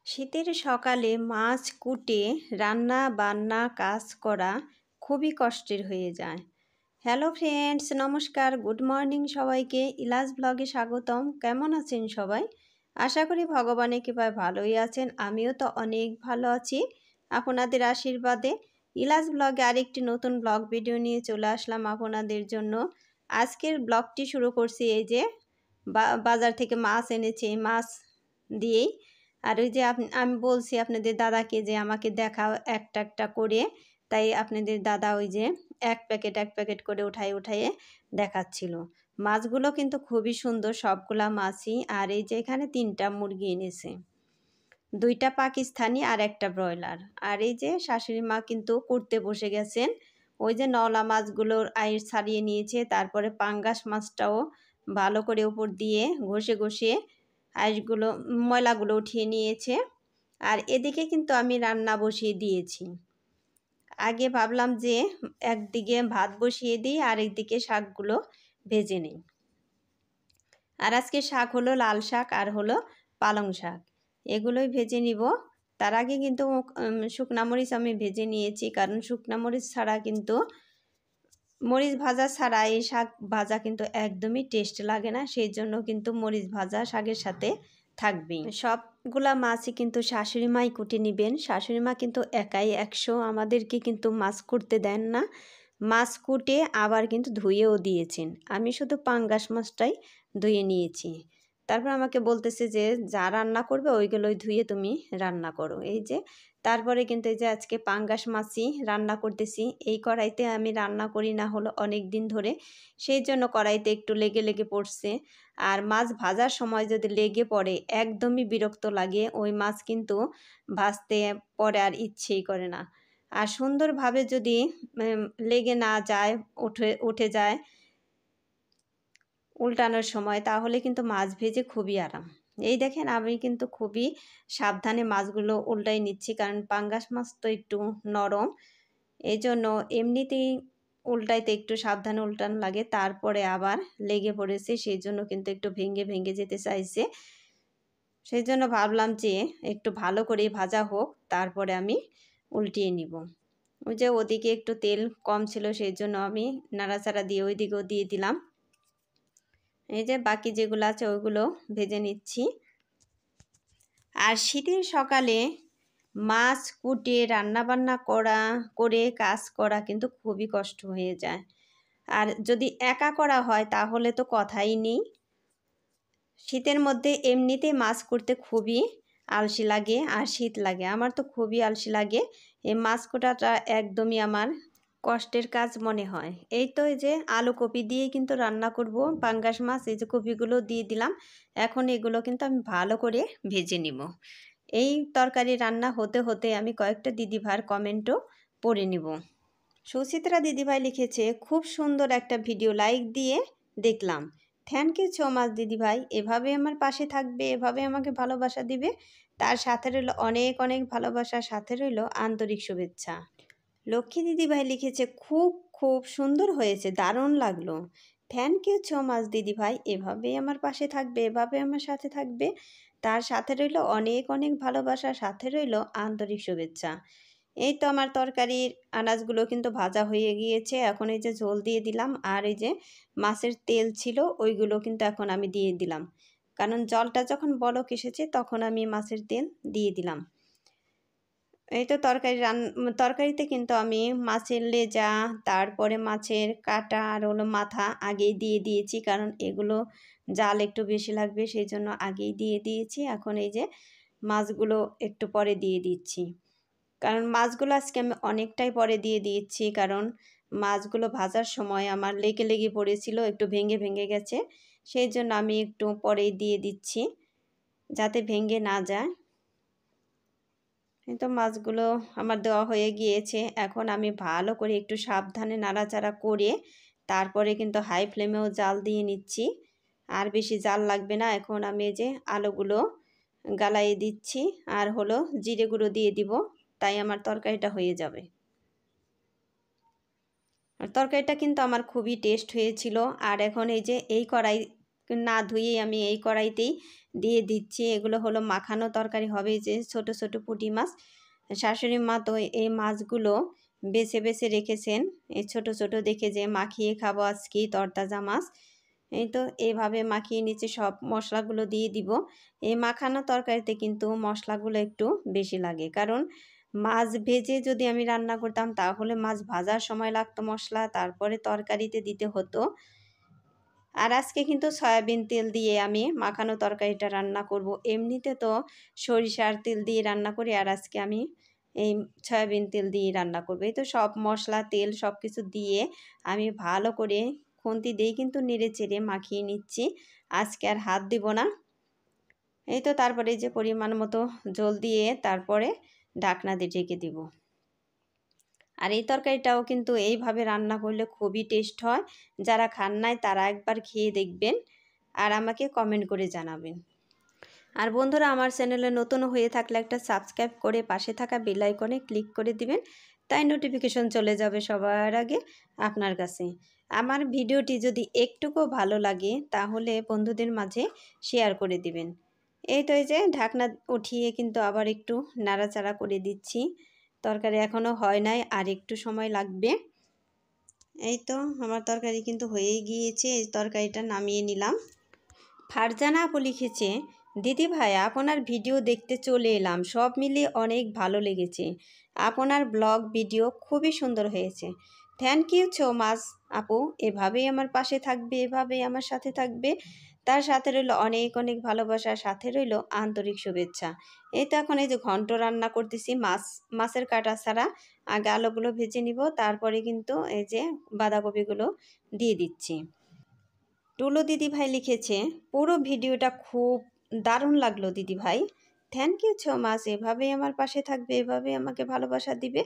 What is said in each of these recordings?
শীতের সকালে মাছ কুটে রান্না বান্না কাজ করা খুবই কষ্টের হয়ে যায়। হ্যালো ফ্রেন্ডস, নমস্কার, গুড মর্নিং সবাইকে। ইলাস ব্লগে স্বাগতম। কেমন আছেন সবাই? আশা করি ভগবানের কৃপায় ভালোই আছেন। আমিও তো অনেক ভালো আছি আপনাদের আশীর্বাদে। ইলাস ব্লগে আরেকটি নতুন ব্লগ ভিডিও নিয়ে চলে আসলাম আপনাদের জন্য। আজকের ব্লগটি শুরু করছি এই যে বাজার থেকে মাছ এনেছি, এই মাছ দিয়েই। আর ওই যে আমি বলছি আপনাদের দাদাকে যে আমাকে দেখাও একটা একটা করে, তাই আপনাদের দাদা ওই যে এক প্যাকেট করে উঠাইয়ে দেখাচ্ছিল। মাছগুলো কিন্তু খুবই সুন্দর সবগুলা মাছই। আর এই যে এখানে 3টা মুরগি এনেছে, 2টা পাকিস্তানি আর একটা ব্রয়লার। আর এই যে শাশুড়ি মা কিন্তু করতে বসে গেছেন। ওই যে নলা মাছগুলোর আইস ছাড়িয়ে নিয়েছে, তারপরে পাঙ্গাস মাছটাও ভালো করে উপর দিয়ে ঘষে আইসগুলো ময়লাগুলো উঠিয়ে নিয়েছে। আর এদিকে কিন্তু আমি রান্না বসিয়ে দিয়েছি। আগে ভাবলাম যে একদিকে ভাত বসিয়ে দিই আর একদিকে শাকগুলো ভেজে নিই। আর আজকে শাক হলো লাল শাক আর হলো পালং শাক, এগুলোই ভেজে নিব। তার আগে কিন্তু শুকনা মরিচ আমি ভেজে নিয়েছি, কারণ শুকনা মরিচ ছাড়া কিন্তু মরিচ ভাজা ছাড়া এই শাক ভাজা কিন্তু একদমই টেস্ট লাগে না। সেই জন্য কিন্তু মরিচ ভাজা শাকের সাথে থাকবেই। সবগুলা মাছই কিন্তু শাশুড়ি মাই কুটে নেবেন। শাশুড়ি মা কিন্তু একাই 100, আমাদেরকে কিন্তু মাছ কুটতে দেন না। মাছ কুটে আবার কিন্তু ধুয়েও দিয়েছেন। আমি শুধু পাঙ্গাস মাছটাই ধুয়ে নিয়েছি। তারপর আমাকে বলতেছে যে যা রান্না করবে ওইগুলোই ধুয়ে তুমি রান্না করো। এই যে তারপরে কিন্তু এই যে আজকে পাঙ্গাস মাছই রান্না করতেছি। এই কড়াইতে আমি রান্না করি না হলো অনেক দিন ধরে, সেই জন্য কড়াইতে একটু লেগে পড়ছে। আর মাছ ভাজার সময় যদি লেগে পড়ে একদমই বিরক্ত লাগে। ওই মাছ কিন্তু ভাজতে পরে আর ইচ্ছেই করে না। আর সুন্দরভাবে যদি লেগে না যায়, উঠে যায় উল্টানোর সময়, তাহলে কিন্তু মাছ ভেজে খুবই আরাম। এই দেখেন আমি কিন্তু খুবই সাবধানে মাছগুলো উল্টাই নিচ্ছি, কারণ পাঙ্গাস মাছ তো একটু নরম, এই জন্য এমনিতেই উল্টাইতে একটু সাবধানে উল্টানো লাগে। তারপরে আবার লেগে পড়েছে, সেই জন্য কিন্তু একটু ভেঙে যেতে চাইছে। সেই জন্য ভাবলাম যে একটু ভালো করে ভাজা হোক, তারপরে আমি উল্টিয়ে নিব। ওই যে ওদিকে একটু তেল কম ছিল, সেই জন্য আমি নাড়াচাড়া দিয়ে ওইদিকেও দিয়ে দিলাম। এই যে বাকি যেগুলো আছে ওইগুলো ভেজে নিচ্ছি। আর শীতের সকালে মাছ কুটে রান্নাবান্না করে কাজ করা কিন্তু খুবই কষ্ট হয়ে যায়। আর যদি একা করা হয় তাহলে তো কথাই নেই। শীতের মধ্যে এমনিতেই মাছ করতে খুবই আলসি লাগে আর শীত লাগে। আমার তো খুবই আলসি লাগে। এই মাছ কোটাটা একদমই আমার কষ্টের কাজ মনে হয়। এই তো এই যে আলু কপি দিয়ে কিন্তু রান্না করব পাঙ্গাস মাছ। এই যে কপিগুলো দিয়ে দিলাম। এখন এগুলো কিন্তু আমি ভালো করে ভেজে নিব। এই তরকারি রান্না হতে আমি কয়েকটা দিদিভাইয়ের কমেন্টও পড়ে নিব। সুচিত্রা দিদিভাই লিখেছে, খুব সুন্দর একটা ভিডিও, লাইক দিয়ে দেখলাম। থ্যাংক ইউ সো মাচ দিদিভাই। এভাবে আমার পাশে থাকবে, এভাবে আমাকে ভালোবাসা দিবে। তার সাথে রইল অনেক ভালোবাসা, সাথে রইল আন্তরিক শুভেচ্ছা। লক্ষ্মী দিদিভাই লিখেছে, খুব সুন্দর হয়েছে, দারুণ লাগলো। থ্যাংক ইউ সো মাচ দিদিভাই। এভাবেই আমার পাশে থাকবে, এভাবে আমার সাথে থাকবে। তার সাথে রইল অনেক ভালোবাসা, সাথে রইল আন্তরিক শুভেচ্ছা। এই তো আমার তরকারির আনাজগুলো কিন্তু ভাজা হয়ে গিয়েছে। এখন এই যে ঝোল দিয়ে দিলাম, আর এই যে মাছের তেল ছিল ওইগুলো কিন্তু এখন আমি দিয়ে দিলাম, কারণ জলটা যখন বলক এসেছে তখন আমি মাছের তেল দিয়ে দিলাম। এই তো তরকারিতে কিন্তু আমি মাছের লেজা, তারপরে মাছের কাটা আর হলো মাথা আগেই দিয়ে দিয়েছি, কারণ এগুলো জাল একটু বেশি লাগবে, সেই জন্য আগেই দিয়ে দিয়েছি। এখন এই যে মাছগুলো একটু পরে দিয়ে দিচ্ছি, কারণ মাছগুলো আজকে আমি অনেকটাই পরে দিয়ে দিচ্ছি, কারণ মাছগুলো ভাজার সময় আমার লেগে পড়েছিল, একটু ভেঙে গেছে। সেই জন্য আমি একটু পরেই দিয়ে দিচ্ছি, যাতে ভেঙে না যায়। এই তো মাছগুলো আমার দেওয়া হয়ে গিয়েছে। এখন আমি ভালো করে একটু সাবধানে নাড়াচাড়া করে তারপরে কিন্তু হাই ফ্লেমেও জাল দিয়ে নিচ্ছি। আর বেশি জাল লাগবে না। এখন আমি এই যে আলুগুলো গালাইয়ে দিচ্ছি আর হলো জিরে গুঁড়ো দিয়ে দিব, তাই আমার তরকারিটা হয়ে যাবে। আর তরকারিটা কিন্তু আমার খুবই টেস্ট হয়েছিল। আর এখন এই যে এই কড়াই না ধুয়েই আমি এই কড়াইতেই দিয়ে দিচ্ছি। এগুলো হলো মাখানো তরকারি হবে, যে ছোট ছোট পুঁটি মাছ। শাশুড়ি মা তো এই মাছগুলো বেছে বেছে রেখেছেন, এই ছোট ছোট দেখে যে মাখিয়ে খাবো আজকেই তরতাজা মাছ। এই তো এইভাবে মাখিয়ে নিচে সব মশলাগুলো দিয়ে দিব। এই মাখানো তরকারিতে কিন্তু মশলাগুলো একটু বেশি লাগে, কারণ মাছ ভেজে যদি আমি রান্না করতাম তাহলে মাছ ভাজার সময় লাগতো মশলা, তারপরে তরকারিতে দিতে হতো। আর আজকে কিন্তু সয়াবিন তেল দিয়ে আমি মাখানো তরকারিটা রান্না করব। এমনিতে তো সরিষার তেল দিয়ে রান্না করি, আর আজকে আমি এই সয়াবিন তেল দিয়ে রান্না করব। এই তো সব মশলা তেল সব কিছু দিয়ে আমি ভালো করে খুন্তি দিয়ে কিন্তু নেড়ে চেড়ে মাখিয়ে নিচ্ছি। আজকে আর হাত দিব না। এই তো তারপরে যে পরিমাণ মতো জল দিয়ে তারপরে ঢাকনা দিয়ে ঢেকে দিব। আর এই তরকারিটাও কিন্তু এইভাবে রান্না করলে খুবই টেস্ট হয়। যারা খান নাই তারা একবার খেয়ে দেখবেন আর আমাকে কমেন্ট করে জানাবেন। আর বন্ধুরা, আমার চ্যানেলে নতুন হয়ে থাকলে একটা সাবস্ক্রাইব করে পাশে থাকা বেল আইকনে ক্লিক করে দিবেন, তাই নোটিফিকেশন চলে যাবে সবার আগে আপনার কাছে। আমার ভিডিওটি যদি একটুকু ভালো লাগে তাহলে বন্ধুদের মাঝে শেয়ার করে দিবেন। এই তো এই যে ঢাকনা উঠিয়ে কিন্তু আবার একটু নাড়াচাড়া করে দিচ্ছি। তরকারি এখনও হয় নাই, আর একটু সময় লাগবে। এই তো আমার তরকারি কিন্তু হয়েই গিয়েছে, এই তরকারিটা নামিয়ে নিলাম। ফারজানা আপু লিখেছে, দিদি ভাই আপনার ভিডিও দেখতে চলে এলাম, সব মিলিয়ে অনেক ভালো লেগেছে, আপনার ব্লগ ভিডিও খুবই সুন্দর হয়েছে। থ্যাংক ইউ সো মাচ আপু, এভাবেই আমার পাশে থাকবে, এভাবেই আমার সাথে থাকবে। তার সাথে রইল অনেক অনেক ভালোবাসা, সাথে রইল আন্তরিক শুভেচ্ছা। এই তো এখন এই যে ঘন্ট রান্না করতেছি, মাছের কাটা ছাড়া। আগে আলুগুলো ভেজে নিব, তারপরে কিন্তু এই যে বাঁধাকপিগুলো দিয়ে দিচ্ছি। টুলু দিদিভাই লিখেছে, পুরো ভিডিওটা খুব দারুণ লাগলো দিদিভাই, থ্যাংক ইউ সো মাচ, এভাবেই আমার পাশে থাকবে, এভাবেই আমাকে ভালোবাসা দিবে।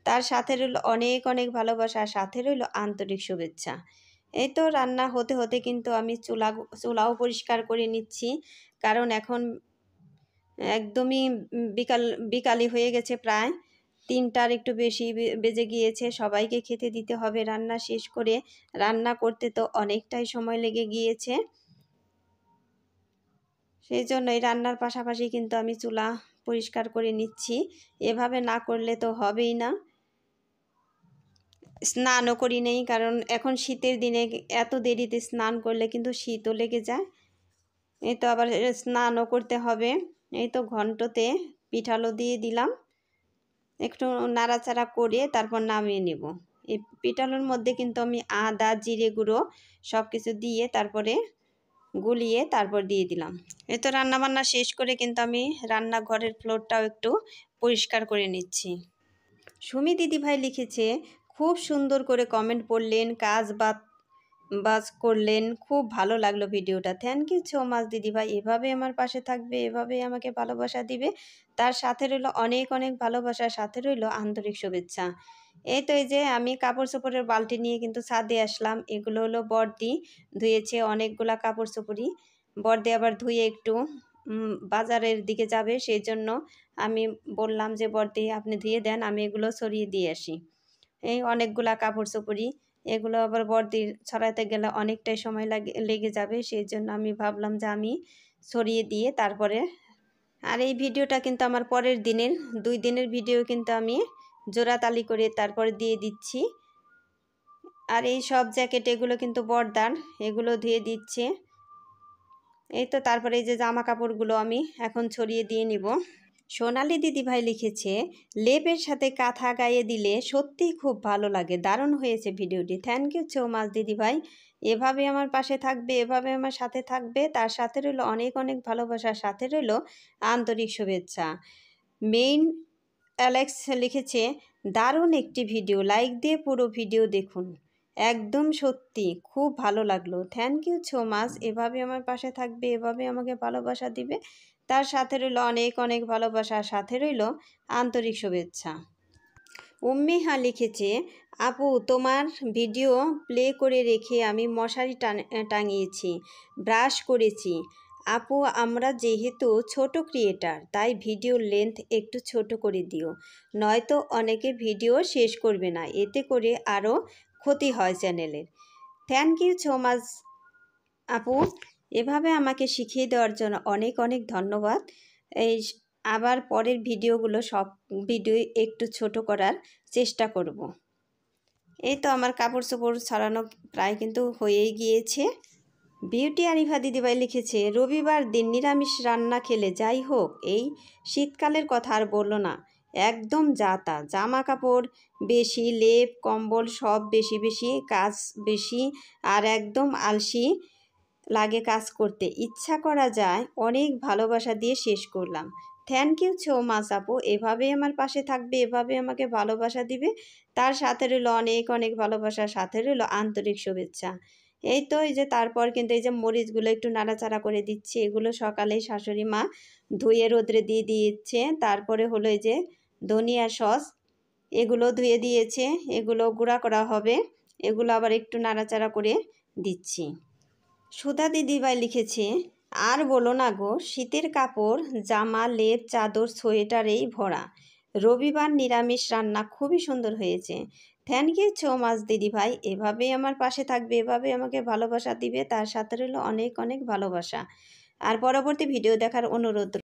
তার সাথে রইল অনেক অনেক ভালোবাসা, সাথে রইল আন্তরিক শুভেচ্ছা। এই তো রান্না হতে হতে কিন্তু আমি চুলাও পরিষ্কার করে নিচ্ছি, কারণ এখন একদমই বিকালই হয়ে গেছে, প্রায় 3টার একটু বেশি বেজে গিয়েছে। সবাইকে খেতে দিতে হবে। রান্না শেষ করে রান্না করতে তো অনেকটাই সময় লেগে গিয়েছে, সেই জন্যই রান্নার পাশাপাশি কিন্তু আমি চুলা পরিষ্কার করে নিচ্ছি। এভাবে না করলে তো হবেই না। স্নানও করি নেই, কারণ এখন শীতের দিনে এত দেরিতে স্নান করলে কিন্তু শীতও লেগে যায়। এই তো আবার স্নানও করতে হবে। এই তো ঘন্টতে পিঠালো দিয়ে দিলাম, একটু নাড়াচাড়া করে তারপর নামিয়ে নেব। এই পিঠালোর মধ্যে কিন্তু আমি আদা জিরে গুঁড়ো সব কিছু দিয়ে তারপরে গুলিয়ে তারপর দিয়ে দিলাম। এই তো রান্নাবান্না শেষ করে কিন্তু আমি রান্নাঘরের ফ্লোরটাও একটু পরিষ্কার করে নিচ্ছি। সুমি দিদিভাই লিখেছে, খুব সুন্দর করে কমেন্ট পড়লেন, বাজ করলেন, খুব ভালো লাগলো ভিডিওটা, থ্যাংক ইউ সো মাচ দিদিভাই, এভাবে আমার পাশে থাকবে, এভাবে আমাকে ভালোবাসা দিবে। তার সাথে রইল অনেক অনেক ভালোবাসা, সাথে রইল আন্তরিক শুভেচ্ছা। এই তো এই যে আমি কাপড় চোপড়ের বালতি নিয়ে কিন্তু ছাদে আসলাম। এগুলো হলো বর্দি ধুয়েছে অনেকগুলা কাপড় চোপড়ই। বর্দি আবার ধুয়ে একটু বাজারের দিকে যাবে, সেই জন্য আমি বললাম যে বর্দি আপনি ধুয়ে দেন, আমি এগুলো ছড়িয়ে দিয়ে আসি। এই অনেকগুলা কাপড় চোপড়ই, এগুলো আবার বর্দির ছড়াতে গেলে অনেকটাই সময় লেগে যাবে, সেই জন্য আমি ভাবলাম যে আমি ছড়িয়ে দিয়ে তারপরে। আর এই ভিডিওটা কিন্তু আমার পরের দিনের 2 দিনের ভিডিও কিন্তু আমি জোড়াতালি করে তারপরে দিয়ে দিচ্ছি। আর এই সব জ্যাকেট এগুলো কিন্তু বর্দার, এগুলো ধুয়ে দিচ্ছে। এই তো তারপরে এই যে জামা কাপড়গুলো আমি এখন ছড়িয়ে দিয়ে নিব। সোনালি দিদিভাই লিখেছে, লেপের সাথে কাঁথা গায়ে দিলে সত্যিই খুব ভালো লাগে, দারুণ হয়েছে ভিডিওটি, থ্যাংক ইউ সো মাচ দিদিভাই, এভাবে আমার পাশে থাকবে, এভাবে আমার সাথে থাকবে। তার সাথে রইল অনেক অনেক ভালোবাসার, সাথে রইল আন্তরিক শুভেচ্ছা। মেইন অ্যালেক্স লিখেছে, দারুণ একটি ভিডিও, লাইক দিয়ে পুরো ভিডিও দেখুন, একদম সত্যি খুব ভালো লাগলো, থ্যাংক ইউ সো মাচ, এভাবে আমার পাশে থাকবে, এভাবে আমাকে ভালোবাসা দিবে। তার সাথে রইল অনেক অনেক ভালোবাসা, সাথে রইল আন্তরিক শুভেচ্ছা। উম্মিহা লিখেছে, আপু তোমার ভিডিও প্লে করে রেখে আমি মশারি টাঙিয়েছি, ব্রাশ করেছি। আপু আমরা যেহেতু ছোট ক্রিয়েটার তাই ভিডিও লেন্থ একটু ছোট করে দিও, নয়তো অনেকে ভিডিও শেষ করবে না, এতে করে আরও ক্ষতি হয় চ্যানেলের। থ্যাংক ইউ সো মাচ আপু, এভাবে আমাকে শিখিয়ে দেওয়ার জন্য অনেক অনেক ধন্যবাদ। এই আবার পরের ভিডিওগুলো সব ভিডিও একটু ছোট করার চেষ্টা করব। এই তো আমার কাপড় চোপড় ছড়ানো প্রায় কিন্তু হয়েই গিয়েছে। বিউটি আরিফা দিদিভাই লিখেছে, রবিবার দিন নিরামিষ রান্না খেলে যাই হোক, এই শীতকালের কথা আর বললো না, একদম যাতা, জামা কাপড় বেশি, লেপ কম্বল সব বেশি বেশি, কাজ বেশি, আর একদম আলসি লাগে কাজ করতে, ইচ্ছা করা যায় অনেক ভালোবাসা দিয়ে শেষ করলাম। থ্যাংক ইউ সো মাচ আপু, এভাবেই আমার পাশে থাকবে, এভাবে আমাকে ভালোবাসা দিবে, তার সাথে রইল অনেক অনেক ভালোবাসার সাথে রইল আন্তরিক শুভেচ্ছা। এই তো এই যে তারপর কিন্তু এই যে মরিচগুলো একটু নাড়াচাড়া করে দিচ্ছি, এগুলো সকালেই শাশুড়ি মা ধুয়ে রোদ্রে দিয়ে দিয়েছে। তারপরে হলো এই যে ধনিয়া সস, এগুলো ধুয়ে দিয়েছে, এগুলো গুঁড়া করা হবে, এগুলো আবার একটু নাড়াচাড়া করে দিচ্ছি। সুধা দিদিভাই লিখেছে, আর বলো না গো, শীতের কাপড় জামা লেপ চাদর সোয়েটারেই ভরা, রবিবার নিরামিষ রান্না খুবই সুন্দর হয়েছে। থ্যাংক ইউ সো মাচ দিদিভাই, এভাবেই আমার পাশে থাকবে, এভাবে আমাকে ভালোবাসা দিবে, তার সাথে রইল অনেক অনেক ভালোবাসা। আর পরবর্তী ভিডিও দেখার অনুরোধ।